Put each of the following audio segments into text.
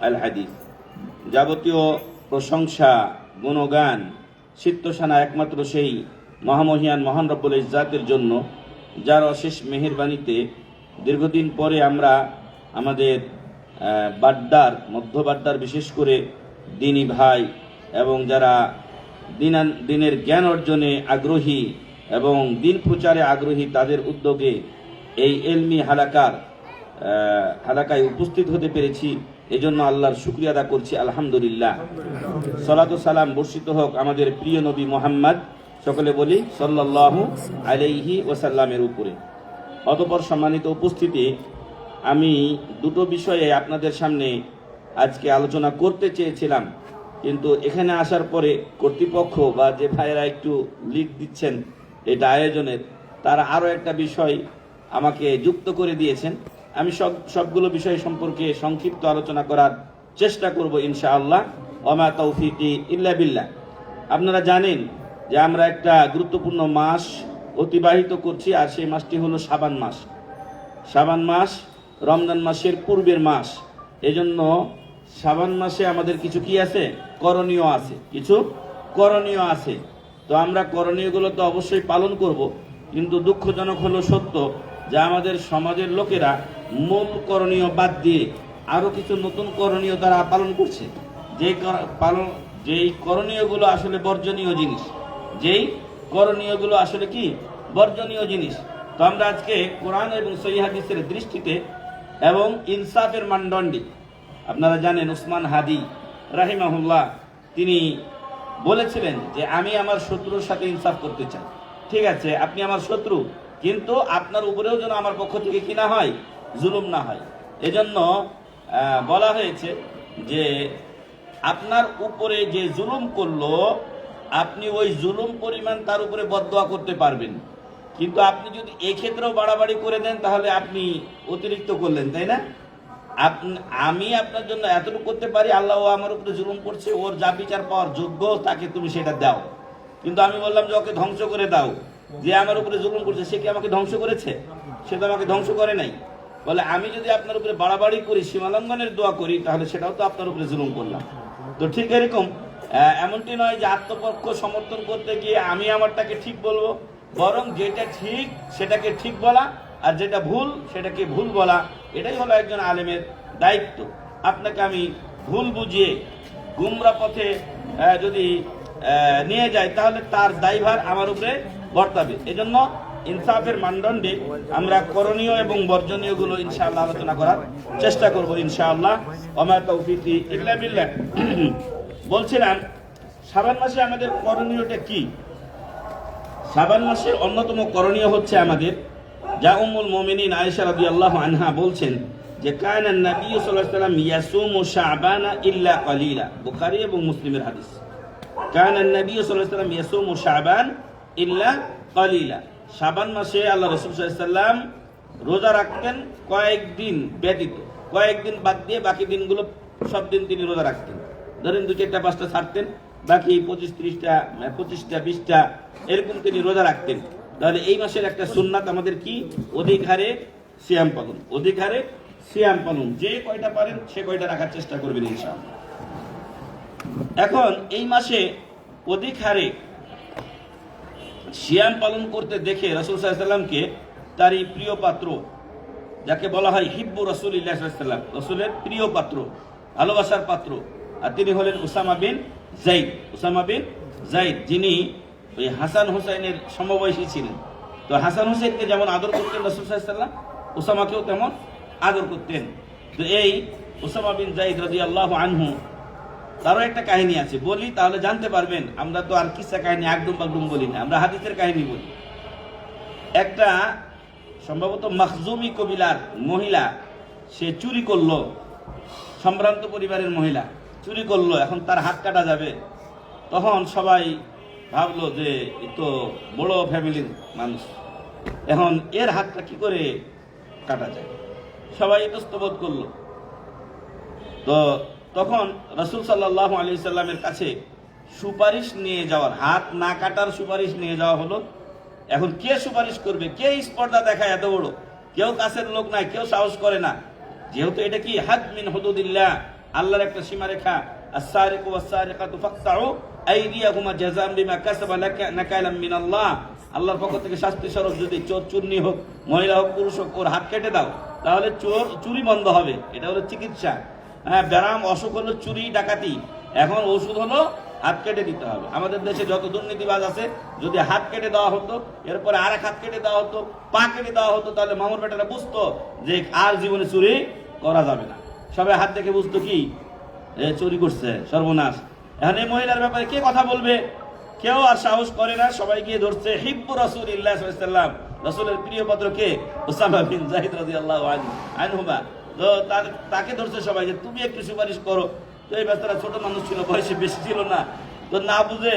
আল হাদিস। যাবতীয় প্রশংসা, গুণগান, সিদ্ধসানা একমাত্র সেই মহামহিয়ান মহান রব্বুল ইজ্জাতের জন্য, যার অশেষ মেহেরবানিতে দীর্ঘদিন পরে আমরা আমাদের মধ্য বাড্ডার বিশেষ করে দিনী ভাই এবং যারা দিনের জ্ঞান অর্জনে আগ্রহী এবং দিন প্রচারে আগ্রহী, তাদের উদ্যোগে এই এলমি হালাকায় উপস্থিত হতে পেরেছি। এজন্য আল্লাহর শুকরিয়া আদা করছি, আলহামদুলিল্লাহ। সালাত ও সালাম বর্ষিত হোক আমাদের প্রিয় নবী মুহাম্মদ, সকলে বলি সাল্লাল্লাহু আলাইহি ওয়াসাল্লামের উপরে। অতঃপর সম্মানিত উপস্থিতি, আমি দুটো বিষয়ে আপনাদের সামনে আজকে আলোচনা করতে চেয়েছিলাম, কিন্তু এখানে আসার পরে কর্তৃপক্ষ বা যে ভাইয়েরা একটু লিড দিচ্ছেন এটা আয়োজনের, তারা আরও একটা বিষয় আমাকে যুক্ত করে দিয়েছেন। আমি সবগুলো বিষয় সম্পর্কে সংক্ষিপ্ত আলোচনা করার চেষ্টা করব ইনশাআল্লাহ। ওমা তৌফিকি ইল্লা বিল্লাহ। আপনারা জানেন যে আমরা একটা গুরুত্বপূর্ণ মাস অতিবাহিত করছি, আর সেই মাসটি হলো শাবান মাস। শাবান মাস রমজান মাসের পূর্বের মাস। এজন্য শাবান মাসে আমাদের কিছু কি আছে? করণীয় আছে, কিছু করণীয় আছে। তো আমরা করণীয়গুলো তো অবশ্যই পালন করব, কিন্তু দুঃখজনক হলো সত্য যে আমাদের সমাজের লোকেরা মূল করণীয় বাদ দিয়ে আরো কিছু নতুন করণীয় তারা পালন করছে, যেই করণীয়গুলো আসলে বর্জনীয় জিনিস, যেই করণীয়গুলো আসলে কি বর্জনীয় জিনিস। তো আমরা আজকে কোরআন এবং সহিহ হাদিসের দৃষ্টিতে এবং ইনসাফের মানদণ্ডে, আপনারা জানেন উসমান হাদি রাহিমাহুল্লাহ তিনি বলেছিলেন যে আমি আমার শত্রুর সাথে ইনসাফ করতে চাই। ঠিক আছে, আপনি আমার শত্রু, কিন্তু আপনার উপরেও যেন আমার পক্ষ থেকে কি না হয়, জুলুম না হয়। এজন্য বলা হয়েছে যে আপনার উপরে যে জুলুম করলো, আপনি ওই জুলুম পরিমাণ তার উপরে বদদোয়া করতে পারবেন, কিন্তু আপনি যদি এক্ষেত্রেও বাড়াবাড়ি করে দেন তাহলে আপনি অতিরিক্ত করলেন, তাই না? আমি আপনার জন্য এতটুকু করতে পারি, আল্লাহ আমার উপরে জুলুম করছে, ওর যা বিচার পাওয়ার যোগ্য তাকে তুমি সেটা দাও। কিন্তু আমি বললাম যে ওকে ধ্বংস করে দাও, যে আমার উপরে জুলুম করছে সে কি আমাকে ধ্বংস করেছে? সে তো আমাকে ধ্বংস করে নাই। বলে আমি যদি আপনার উপরে বাড়াবাড়ি করি, সীমালঙ্ঘনের দোয়া করি, তাহলে সেটাও তো আপনার উপরে জুলুম করলাম। তো ঠিক এরকম এমনটি নয় যে আত্মপক্ষ সমর্থন করতে গিয়ে আমি আমারটাকে ঠিক বলবো, বরং যেটা ঠিক সেটাকে ঠিক বলা, আর যেটা ভুল সেটাকে ভুল বলা, এটাই হলো একজন আলেমের দায়িত্ব। আপনাকে আমি ভুল বুঝিয়ে গুমরা পথে যদি নিয়ে যাই, তাহলে তার দায়ভার আমার উপরে বর্তাবে। এজন্য ইনসাফের মানদণ্ডে আমরা করণীয় এবং বর্জনীয় গুলো ইনশাআল্লাহ আলোচনা করার চেষ্টা করব ইনশাআল্লাহ। ওমা তৌফিকি ইল্লা বিল্লাহ। বলছিলাম শাবান মাসে আমাদের করণীয়টা কি? শাবান মাসের অন্যতম করণীয় হচ্ছে আমাদের, যা উম্মুল মুমিনিন আয়েশা রাদিয়াল্লাহু আনহা বলছেন যে কানা নবী সাল্লাল্লাহু আলাইহি ওয়াসাল্লাম ইয়াসুমু শাবানা ইল্লা কলিলা। বুখারী এবং মুসলিমের হাদিস। কানা নবী সাল্লাল্লাহু আলাইহি ওয়াসাল্লাম ইয়াসুমু শাবান ইল্লা কলিলা। শাবান মাসে আল্লাহ রাসূল সাল্লাল্লাহু আলাইহি ওয়াসাল্লাম রোজা রাখতেন কয়েকদিন ব্যতীত, কয়েকদিন বাদ দিয়ে বাকি দিনগুলো সব দিন তিনি রোজা রাখতেন। ধরেন 2-4টা 5টা ছাড়তেন, বাকি 25-30টা 25টা 20টা এরকম তিনি রোজা রাখতেন। তাহলে এই মাসের একটা সুন্নাত আমাদের কি? অধিক হারে সিয়াম পালন, অধিক হারে সিয়াম পালন। যে কয়টা পারেন সে কয়টা রাখার চেষ্টা করবেন ইনশাআল্লাহ। এখন এই মাসে অধিক হারে সিয়াম পালন করতে দেখে রাসূল সাল্লাল্লাহু আলাইহি ওয়াসাল্লামকে তারই প্রিয় পাত্র, যাকে বলা হয় হিব্বু রাসূলিল্লাহ সাল্লাল্লাহু আলাইহি ওয়াসাল্লাম, রাসূলের প্রিয় পাত্র, ভালোবাসার পাত্র, আর তিনি হলেন উসামা বিন যায়েদ। উসামা বিন যায়েদ, যিনি ওই হাসান হুসাইনের সমবয়সী ছিলেন। তো হাসান হুসাইনকে যেমন আদর করতেন রাসূল সাল্লাল্লাহু আলাইহি ওয়াসাল্লাম, উসামাকেও তেমন আদর করতেন। তো এই উসামা বিন যায়েদ রাদিয়াল্লাহু আনহু, তারও একটা কাহিনী আছে, বলি তাহলে জানতে পারবেন। আমরা তো আর কিসা কাহিনী একদম বাগদুম বলি না, আমরা হাদিসের কাহিনী বলি। একটা সম্ভবত মখজুমি কবিলার মহিলা, সে চুরি করলো, সম্ভ্রান্ত পরিবারের মহিলা চুরি করলো, এখন তার হাত কাটা যাবে। তখন সবাই ভাবলো যে এ তো বড় ফ্যামিলির মানুষ, এখন এর হাতটা কি করে কাটা যায়, সবাই ইতস্তত করলো। তো তখন রাসূল সাল্লাল্লাহু আলাইহি সাল্লামের কাছে সুপারিশ নিয়ে যাওয়ার, হাত না কাটার সুপারিশ নিয়ে যাওয়া হলো। এখন কে সুপারিশ করবে, কে স্পর্ধা দেখায় এত বড়? কেউ কাছের লোক নাই, কেউ সাহস করে না, যেহেতু এটা কি হাদ মিন হুদুদিল্লাহ, আল্লাহর একটা সীমারেখা, আস-সারিকু ওয়াস-সারিকাতু ফাকতাউ আইদিয়াহুমা জাযাআন বিমা কাসাবা নাকালাম মিনাল্লাহ। আল্লাহর পক্ষ থেকে শাস্তি স্বরূপ যদি চোর চুন্নি হোক, মহিলা হোক, পুরুষ হোক, ওর হাত কেটে দাও, তাহলে চুরি বন্ধ হবে। এটা হলো চিকিৎসা। ব্যারাম অসুখ হলো চুরি ডাকাতি, এখন ওষুধ হলো হাত কেটে দিতে হবে। আমাদের দেশে যত দুর্নীতিবাজ আছে, যদি হাত কেটে দেওয়া হতো, এরপরে আর এক হাত কেটে দেওয়া হতো, পা কেটে দেওয়া হতো, তাহলে মামুর বেটারা বুঝতো যে আর জীবনে চুরি করা যাবে না। সবাই হাত দেখে বুঝতো কি চুরি করছে, সর্বনাশ। এখন এই মহিলার ব্যাপারে কে কথা বলবে? কেউ আর সাহস করে না, সবাই গিয়ে ধরছে হিব্বু রাসূলিল্লাহ সাল্লাল্লাহু আলাইহি ওয়াসাল্লাম, রাসূলের প্রিয় পাত্র কে? উসামা বিন যায়েদ রাদিয়াল্লাহু আনহুমা। তো তাকে ধরছে সবাই যে তুমি একটু সুপারিশ করো। তো এই বেচারা ছোট মানুষ ছিল, বয়সে বেশি ছিল না, তো না বুঝে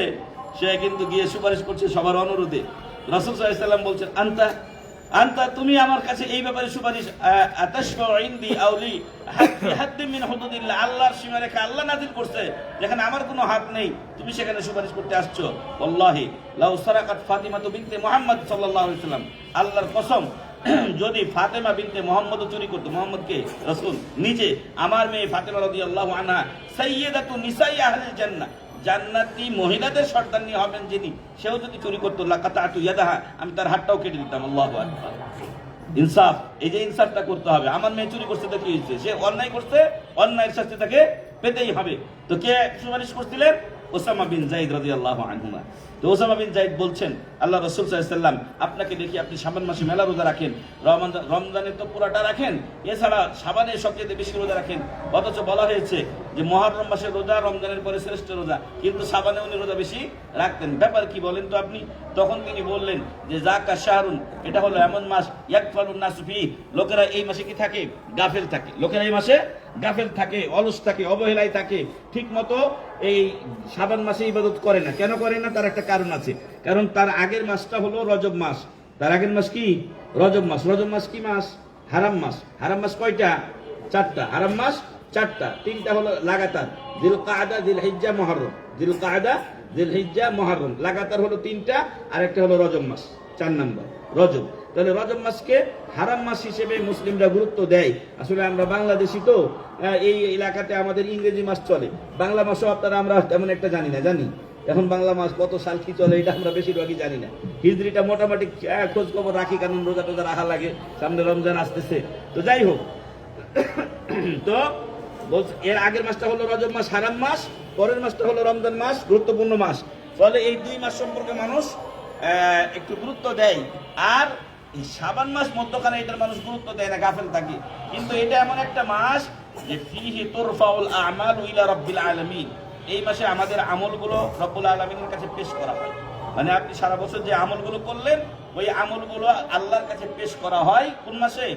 সে কিন্তু গিয়ে সুপারিশ করছে সবার অনুরোধে। রাসূল সাল্লাল্লাহু আলাইহি ওয়াসাল্লাম বলছেন আনতা তুমি আমার কাছে এই ব্যাপারে সুপারিশ আতাশফাউ ইনদি আউলি হাদ্দিন মিন হুদুদিল্লাহ, আল্লাহর সীমারেখা আল্লাহ নাযিল করছে, যেখানে আমার কোনো হাত নেই, তুমি সেখানে সুপারিশ করতে আসছো। ওয়াল্লাহি লাউ সারাকাত ফাতিমা বিনতে মুহাম্মদ সাল্লাল্লাহু আলাইহি ওয়াসাল্লাম, আল্লাহর কসম, যদি ফাতেমা বিনতে মুহাম্মদ চুরি করতো, মুহাম্মদকে রাসূল নিজে, আমার মেয়ে ফাতেমা রাদিয়াল্লাহু আনহা সাইয়্যিদাতু নিসাই আহলিল জান্নাহ, জান্নাতি মহিলাদের সর্দারনি হবেন যিনি, সেও যদি চুরি করতো লাকাতাতু ইয়াদাহা, আমি তার হাতটাও কেটে দিতাম। আল্লাহু আকবার। ইনসাফ, এই যে ইনসাফটা করতে হবে। আমার মেয়ে চুরি করছে তো কি হয়েছে? সে অন্যায় করছে, অন্যায়ের শাস্তি তাকে পেতেই হবে। তো কে সুপারিশ করছিলেন? ওসামা বিন যায়েদ রাদিয়াল্লাহু আনহুমা। তো ওসামা বিন যায়েদ বলছেন, আল্লাহ রাসূল সাল্লাল্লাহু আলাইহি ওয়াসাল্লাম আপনাকে দেখি আপনি শাবান মাসে মেলা রোজা রাখেন, রমজানের তো পুরাটা রাখেন, এছাড়া শাবানে সবচেয়ে বেশি রোজা রাখেন, অথচ বলা হয়েছে যে মুহররম মাসের রোজা রমজানের পরে শ্রেষ্ঠ রোজা, কিন্তু শাবানে উনি রোজা বেশি রাখতেন। ব্যাপার কি বলেন তো আপনি? তখন তিনি বললেন যে যাকা শাহরুন, এটা হলো এমন মাস ইয়াকফালুন নাসু ফি, লোকেরা এই মাসে কি থাকে? গাফেল থাকে। লোকেরা এই মাসে গাফেল থাকে, অলস থাকে, অবহেলায় থাকে, ঠিক মতো এই শাবান মাসে ইবাদত করে না। কেন করে না? তার একটা কারণ আছে। কারণ তার আগের মাসটা হলো রজব মাস। তার আগের মাস কি? রজব মাস। রজব মাস কি মাস? হারাম মাস। হারাম মাস কয়টা? 4টা। হারাম মাস 4টা, 3টা হলো লাগাতার, জিলকাদা, জিলহিজ্জা, মুহররম। জিলকাদা, জিলহিজ্জা, মুহররম লাগাতার হলো 3টা, আর একটা হলো রজব মাস 4 নম্বর, রজব। তাহলে রজব মাসকে হারাম মাস হিসেবে মুসলিমরা গুরুত্ব দেয়। আসলে আমরা বাংলাদেশি তো, এই এলাকাতে আমাদের ইংরেজি মাস চলে, বাংলা মাসও আপনারা আমরা তেমন একটা জানি না। জানি এখন বাংলা মাস কত সাল কি চলে এটা আমরা বেশিরভাগই জানি না। হিজরিটা মোটামুটি খোঁজ খবর রাখি, কারণ রোজা টোজা রাখা লাগে, সামনে রমজান আসতেছে। তো যাই হোক, তো এর আগের মাসটা হলো রজব মাস, হারাম মাস, পরের মাসটা হলো রমজান মাস, গুরুত্বপূর্ণ মাস। ফলে এই 2 মাস সম্পর্কে মানুষ একটু গুরুত্ব দেয়। আর এই শাবান মাস মধ্যখানে এটার মানুষ গুরুত্ব দেয় না, গাফেল থাকে। কিন্তু এটা এমন একটা মাস যে ফিহি তুরফাউল আমালু ইলা রাব্বিল আলামিন, এই মাসে আমাদের আমলগুলো রব্বুল আলামিনের কাছে পেশ করা হয়। মানে আপনি সারা বছর যে আমলগুলো করলেন, ওই আমলগুলো আল্লাহর কাছে পেশ করা হয় কোন মাসে?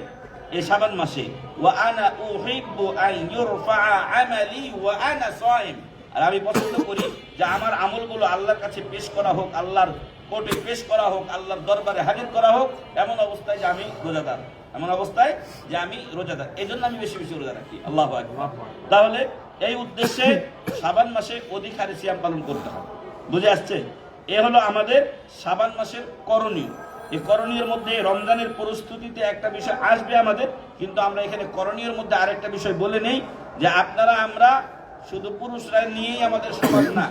এই শাবান মাসে। ওয়া আনা উহিব্বু আন ইউরফা আমালি ওয়া আনা সাইম, আর আমি পছন্দ করি যে আমার আমলগুলো আল্লাহর কাছে পেশ করা হোক, আল্লাহর কোর্টে পেশ করা হোক, আল্লাহর দরবারে হাজির করা হোক, এমন অবস্থায় যে আমি রোজাদার, এমন অবস্থায় যে আমি রোজাদার। এই জন্য আমি বেশি বেশি রোজা রাখি। আল্লাহু আকবার। তাহলে এই উদ্দেশ্যে শাবান মাসে অধিক হারে সিয়াম পালন করতে হবে। বুঝে আসছে? এ হলো আমাদের শাবান মাসের করণীয়। এই করণীয়ের মধ্যে রমজানের প্রস্তুতিতে একটা বিষয় আসবে আমাদের, কিন্তু আমরা এখানে করণীয়ের মধ্যে আরেকটা বিষয় বলে নেই যে আমরা শুধু পুরুষরা নিয়েই আমাদের সমাজ না,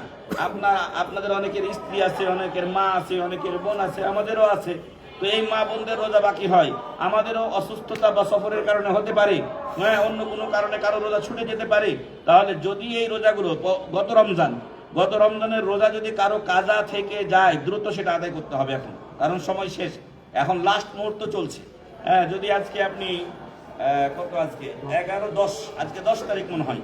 আপনাদের অনেকের স্ত্রী আছে, অনেকের মা আছে, অনেকের বোন আছে, আমাদেরও আছে। তো এই মা বোনদের রোজা বাকি হয়, আমাদেরও অসুস্থতা বা সফরের কারণে হতে পারে, অন্য কোনো কারণে কারো রোজা ছুটে যেতে পারে। তাহলে যদি এই রোজাগুলো গত রমজানের রোজা যদি কারো কাজা থেকে যায়, দ্রুত সেটা আদায় করতে হবে এখন, কারণ সময় শেষ, এখন লাস্ট মুহূর্ত চলছে। যদি আজকে আপনি কত, আজকে 11-10, আজকে 10 তারিখ মনে হয়,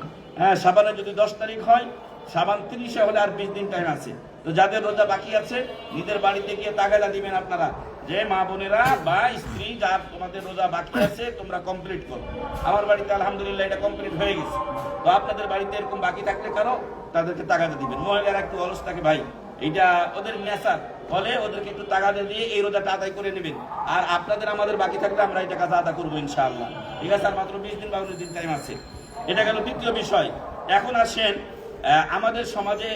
শাবানে যদি 10 তারিখ হয়, শাবান 30 হলে আর 20 দিন টাইম আছে। তো যাদের রোজা বাকি আছে, নিজের বাড়িতে গিয়ে তাগাদা দিবেন আপনারা যে মা বোনেরা বা স্ত্রী যার তোমাদের রোজা বাকি আছে তোমরা কমপ্লিট করো। আমার বাড়িতে আলহামদুলিল্লাহ এটা কমপ্লিট হয়ে গেছে। তো আপনাদের বাড়িতে এরকম বাকি থাকলে কারো, তাদেরকে তাগাদা দিবেন। মহিলারা একটু অলস থাকে ভাই, এইটা ওদের নেশার ফলে ওদেরকে একটু তাগাদা দিয়ে এই রোজাটা আদায় করে নেবেন। আর আপনাদের আমাদের বাকি থাকলে আমরা এই টাকা আদা করবো ইনশাআল্লাহ। ঠিক আছে? আর মাত্র 20 দিন বা 19 দিন টাইম আছে। এটা গেল দ্বিতীয় বিষয়। এখন আসেন, আমাদের সমাজে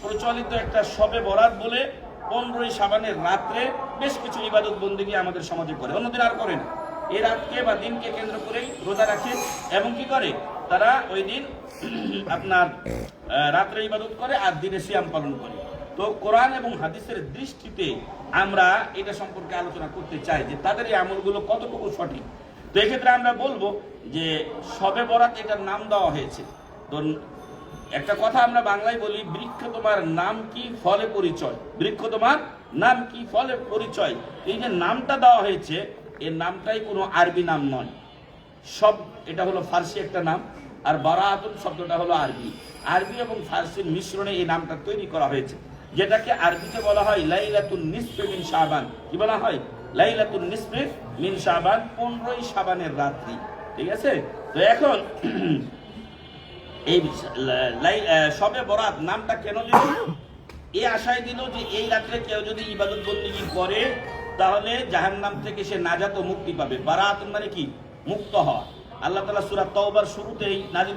প্রচলিত একটা শবে বরাত বলে 15ই শাবানের রাত্রে বেশ কিছু ইবাদত বন্দেগী আমাদের সমাজে করে, অন্যদিন আর করে না। এই রাতকে বা দিনকে কেন্দ্র করেই রোজা রাখে এবং কি করে, তারা ওই দিন আপনার রাত্রে ইবাদত করে আর দিনে সিয়াম পালন করে। তো কোরআন এবং হাদিসের দৃষ্টিতে আমরা এটা সম্পর্কে আলোচনা করতে চাই যে তাদের এই আমলগুলো কতটুকু সঠিক। তো এক্ষেত্রে আমরা বলবো যে শবে বরাত এটার নাম দেওয়া হয়েছে। তো একটা কথা আমরা বাংলায় বলি, বৃক্ষ তোমার নাম কি ফলে পরিচয়, বৃক্ষ তোমার নাম কি ফলে পরিচয়। এই যে নামটা দেওয়া হয়েছে, এর নামটাই কোনো আরবি নাম নয়, সব এটা হলো ফার্সি একটা নাম, আর বারাআতুন শব্দটা হলো আরবি। আরবি এবং ফার্সির মিশ্রণে এই নামটা তৈরি করা হয়েছে, যেটাকে আরবিতে বলা হয় লাইলাতুন নিসফি মিন শাবান। কি বলা হয়? লাইলাতুন নিসফি মিন শাবান, 15ই শাবানের রাত্রি। ঠিক আছে? তো এখন এই শবে বরাত নামটা কেন দিল? এই আশায় দিল যে এই রাত্রে কেউ যদি ইবাদত বন্দেগী করে তাহলে জাহান্নাম থেকে সে নাজাত ও মুক্তি পাবে। বারাত মানে কি? মুক্ত হওয়া। আল্লাহ তাআলা সূরা তাওবার শুরুতেই নাযিল